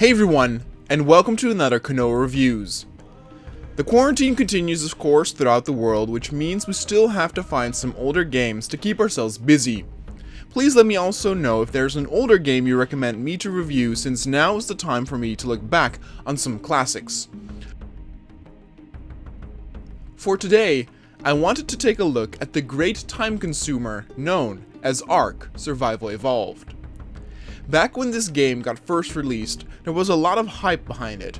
Hey everyone, and welcome to another Konoha Reviews. The quarantine continues of course throughout the world, which means we still have to find some older games to keep ourselves busy. Please let me also know if there's an older game you recommend me to review, since now is the time for me to look back on some classics. For today, I wanted to take a look at the great time consumer known as ARK Survival Evolved. Back when this game got first released, there was a lot of hype behind it.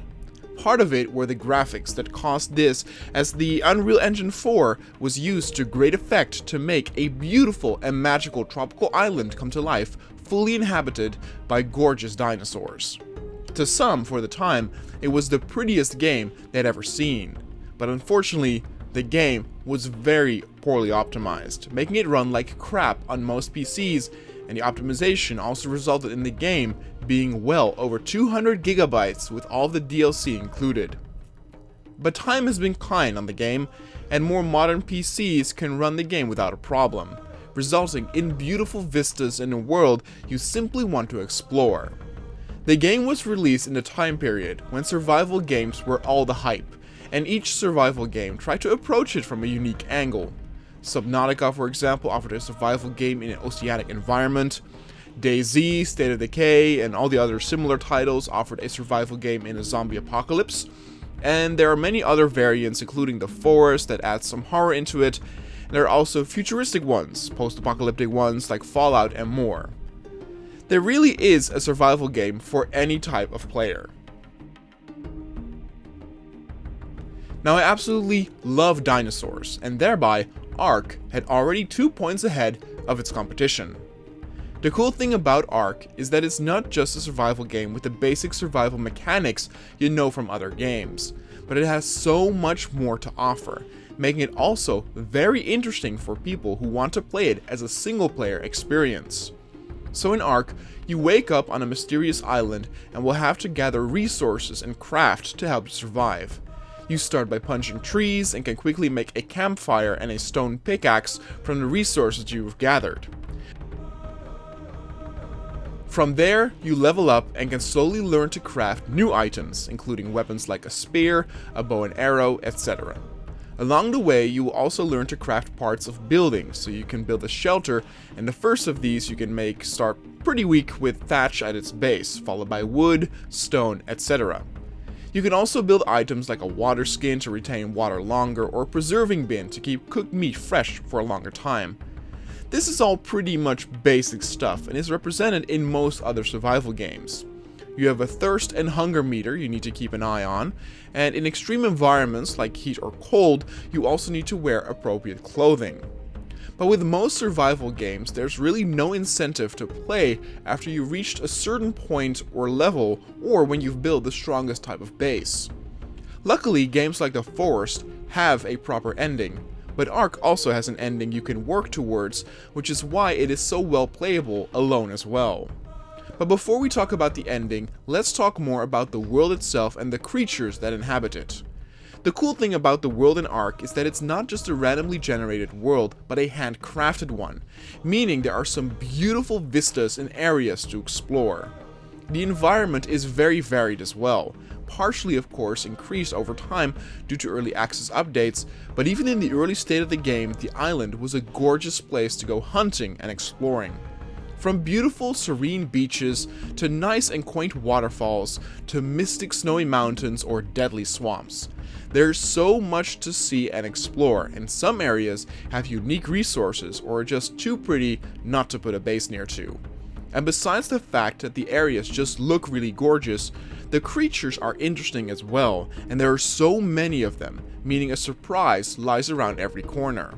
Part of it were the graphics that caused this, as the Unreal Engine 4 was used to great effect to make a beautiful and magical tropical island come to life, fully inhabited by gorgeous dinosaurs. To some, for the time, it was the prettiest game they'd ever seen, but unfortunately, the game was very poorly optimized, making it run like crap on most PCs, and the optimization also resulted in the game being well over 200 gigabytes with all the DLC included. But time has been kind on the game, and more modern PCs can run the game without a problem, resulting in beautiful vistas in a world you simply want to explore. The game was released in a time period when survival games were all the hype, and each survival game tried to approach it from a unique angle. Subnautica, for example, offered a survival game in an oceanic environment. DayZ, State of Decay, and all the other similar titles offered a survival game in a zombie apocalypse. And there are many other variants, including The Forest, that adds some horror into it. And there are also futuristic ones, post-apocalyptic ones like Fallout and more. There really is a survival game for any type of player. Now, I absolutely love dinosaurs, and thereby, ARK had already 2 points ahead of its competition. The cool thing about ARK is that it's not just a survival game with the basic survival mechanics you know from other games, but it has so much more to offer, making it also very interesting for people who want to play it as a single-player experience. So in ARK, you wake up on a mysterious island and will have to gather resources and craft to help you survive. You start by punching trees and can quickly make a campfire and a stone pickaxe from the resources you've gathered. From there, you level up and can slowly learn to craft new items, including weapons like a spear, a bow and arrow, etc. Along the way, you will also learn to craft parts of buildings, so you can build a shelter, and the first of these you can make start pretty weak with thatch at its base, followed by wood, stone, etc. You can also build items like a water skin to retain water longer, or a preserving bin to keep cooked meat fresh for a longer time. This is all pretty much basic stuff and is represented in most other survival games. You have a thirst and hunger meter you need to keep an eye on, and in extreme environments like heat or cold, you also need to wear appropriate clothing. But with most survival games, there's really no incentive to play after you've reached a certain point or level, or when you've built the strongest type of base. Luckily, games like The Forest have a proper ending, but ARK also has an ending you can work towards, which is why it is so well playable alone as well. But before we talk about the ending, let's talk more about the world itself and the creatures that inhabit it. The cool thing about the world in ARK is that it's not just a randomly generated world, but a handcrafted one, meaning there are some beautiful vistas and areas to explore. The environment is very varied as well, partially of course increased over time due to early access updates, but even in the early state of the game, the island was a gorgeous place to go hunting and exploring. From beautiful serene beaches, to nice and quaint waterfalls, to mystic snowy mountains or deadly swamps. There's so much to see and explore, and some areas have unique resources or are just too pretty not to put a base near to. And besides the fact that the areas just look really gorgeous, the creatures are interesting as well, and there are so many of them, meaning a surprise lies around every corner.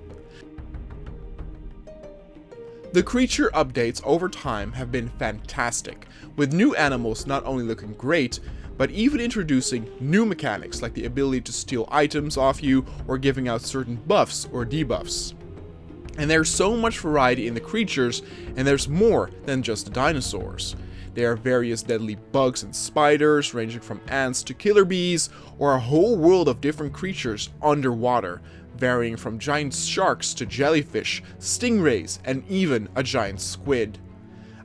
The creature updates over time have been fantastic, with new animals not only looking great, but even introducing new mechanics like the ability to steal items off you or giving out certain buffs or debuffs. And there's so much variety in the creatures, and there's more than just the dinosaurs. There are various deadly bugs and spiders, ranging from ants to killer bees, or a whole world of different creatures underwater, varying from giant sharks to jellyfish, stingrays, and even a giant squid.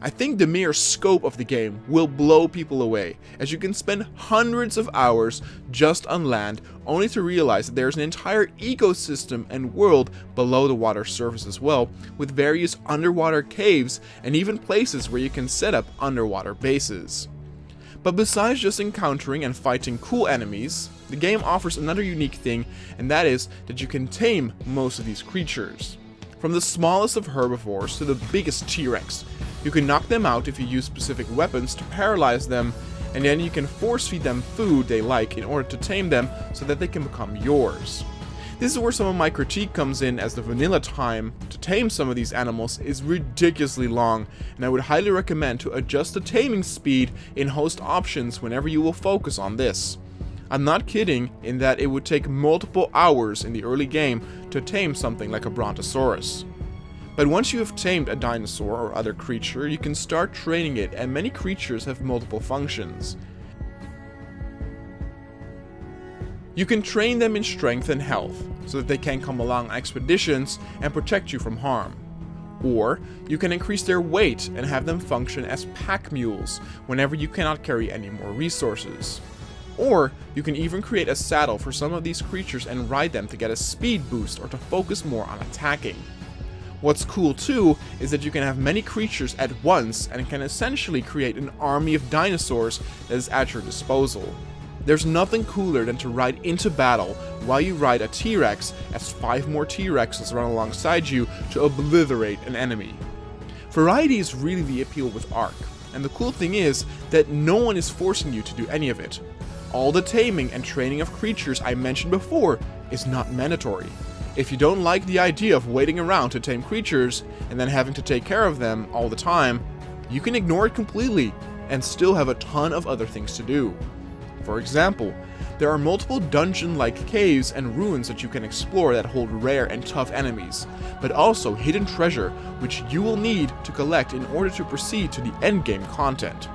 I think the mere scope of the game will blow people away, as you can spend hundreds of hours just on land, only to realize that there's an entire ecosystem and world below the water surface as well, with various underwater caves and even places where you can set up underwater bases. But besides just encountering and fighting cool enemies, the game offers another unique thing, and that is that you can tame most of these creatures. From the smallest of herbivores to the biggest T-Rex. You can knock them out if you use specific weapons to paralyze them, and then you can force feed them food they like in order to tame them so that they can become yours. This is where some of my critique comes in, as the vanilla time to tame some of these animals is ridiculously long, and I would highly recommend to adjust the taming speed in host options whenever you will focus on this. I'm not kidding in that it would take multiple hours in the early game to tame something like a brontosaurus. But once you have tamed a dinosaur or other creature, you can start training it, and many creatures have multiple functions. You can train them in strength and health, so that they can come along on expeditions and protect you from harm. Or, you can increase their weight and have them function as pack mules whenever you cannot carry any more resources. Or, you can even create a saddle for some of these creatures and ride them to get a speed boost or to focus more on attacking. What's cool too is that you can have many creatures at once and can essentially create an army of dinosaurs that is at your disposal. There's nothing cooler than to ride into battle while you ride a T-Rex as 5 more T-Rexes run alongside you to obliterate an enemy. Variety is really the appeal with ARK, and the cool thing is that no one is forcing you to do any of it. All the taming and training of creatures I mentioned before is not mandatory. If you don't like the idea of waiting around to tame creatures and then having to take care of them all the time, you can ignore it completely and still have a ton of other things to do. For example, there are multiple dungeon-like caves and ruins that you can explore that hold rare and tough enemies, but also hidden treasure which you will need to collect in order to proceed to the endgame content.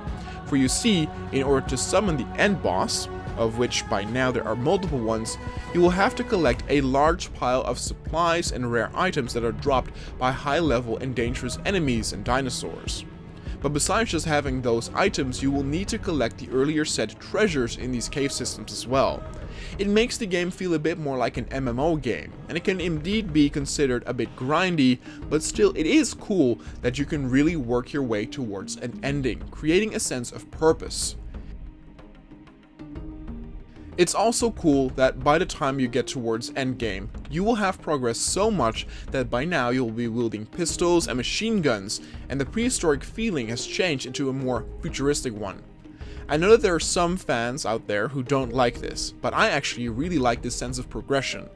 For you see, in order to summon the end boss, of which by now there are multiple ones, you will have to collect a large pile of supplies and rare items that are dropped by high-level and dangerous enemies and dinosaurs. But besides just having those items, you will need to collect the earlier said treasures in these cave systems as well. It makes the game feel a bit more like an MMO game, and it can indeed be considered a bit grindy, but still it is cool that you can really work your way towards an ending, creating a sense of purpose. It's also cool that by the time you get towards endgame, you will have progressed so much that by now you'll be wielding pistols and machine guns, and the prehistoric feeling has changed into a more futuristic one. I know that there are some fans out there who don't like this, but I actually really like this sense of progression.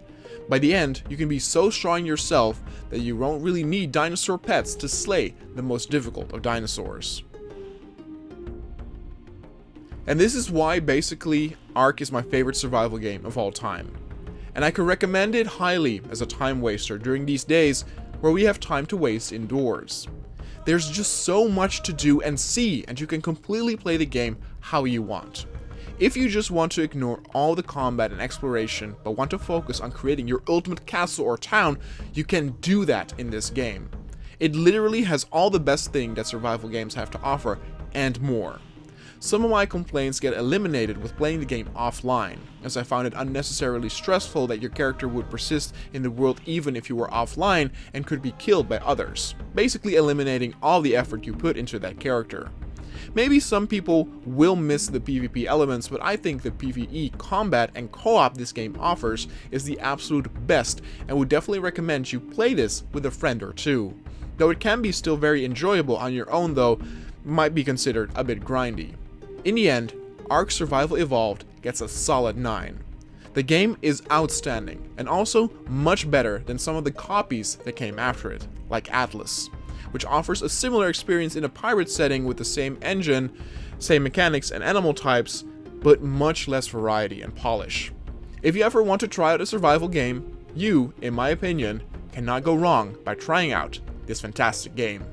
By the end, you can be so strong yourself that you won't really need dinosaur pets to slay the most difficult of dinosaurs. And this is why basically ARK is my favorite survival game of all time. And I can recommend it highly as a time waster during these days where we have time to waste indoors. There's just so much to do and see, and you can completely play the game how you want. If you just want to ignore all the combat and exploration, but want to focus on creating your ultimate castle or town, you can do that in this game. It literally has all the best things that survival games have to offer, and more. Some of my complaints get eliminated with playing the game offline, as I found it unnecessarily stressful that your character would persist in the world even if you were offline and could be killed by others, basically eliminating all the effort you put into that character. Maybe some people will miss the PvP elements, but I think the PvE combat and co-op this game offers is the absolute best, and would definitely recommend you play this with a friend or two. Though it can be still very enjoyable on your own, though might be considered a bit grindy. In the end, ARK Survival Evolved gets a solid 9. The game is outstanding, and also much better than some of the copies that came after it, like Atlas, which offers a similar experience in a pirate setting with the same engine, same mechanics and animal types, but much less variety and polish. If you ever want to try out a survival game, you, in my opinion, cannot go wrong by trying out this fantastic game.